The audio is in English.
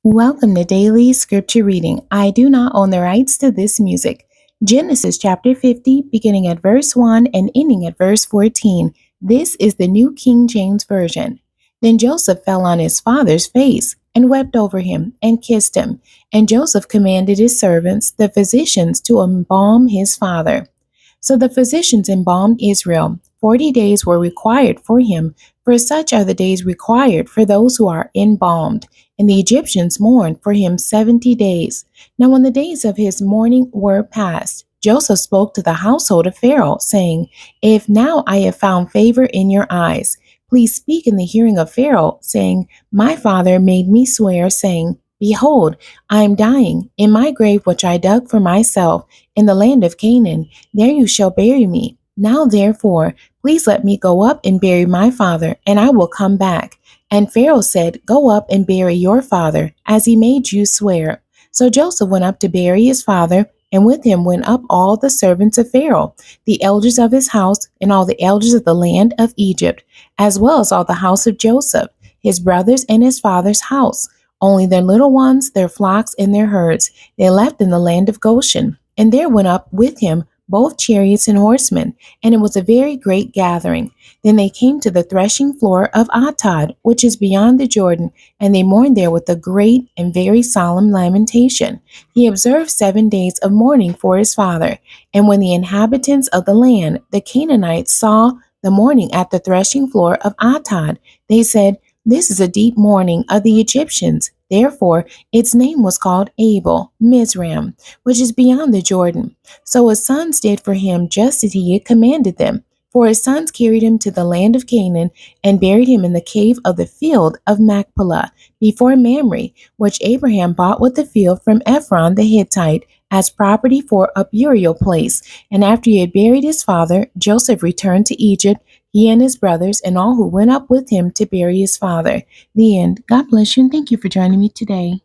Welcome to Daily Scripture Reading. I do not own the rights to this music. Genesis chapter 50, beginning at verse 1 and ending at verse 14. This is the New King James Version. Then Joseph fell on his father's face and wept over him and kissed him. And Joseph commanded his servants, the physicians, to embalm his father. So the physicians embalmed Israel. 40 days were required for him, for such are the days required for those who are embalmed. And the Egyptians mourned for him 70 days. Now when the days of his mourning were past, Joseph spoke to the household of Pharaoh, saying, If now I have found favor in your eyes, please speak in the hearing of Pharaoh, saying, My father made me swear, saying, Behold, I am dying. In my grave which I dug for myself in the land of Canaan, there you shall bury me. Now therefore, please let me go up and bury my father, and I will come back. And Pharaoh said, Go up and bury your father, as he made you swear. So Joseph went up to bury his father, and with him went up all the servants of Pharaoh, the elders of his house, and all the elders of the land of Egypt, as well as all the house of Joseph, his brothers and his father's house. Only their little ones, their flocks, and their herds, they left in the land of Goshen. And there went up with him both chariots and horsemen, and it was a very great gathering. Then they came to the threshing floor of Atad, which is beyond the Jordan, and they mourned there with a great and very solemn lamentation. He observed 7 days of mourning for his father. And when the inhabitants of the land, the Canaanites, saw the mourning at the threshing floor of Atad, they said, This is a deep mourning of the Egyptians. Therefore, its name was called Abel, Mizraim, which is beyond the Jordan. So his sons did for him just as he had commanded them. For his sons carried him to the land of Canaan and buried him in the cave of the field of Machpelah before Mamre, which Abraham bought with the field from Ephron the Hittite as property for a burial place. And after he had buried his father, Joseph returned to Egypt, he and his brothers and all who went up with him to bury his father. The end. God bless you and thank you for joining me today.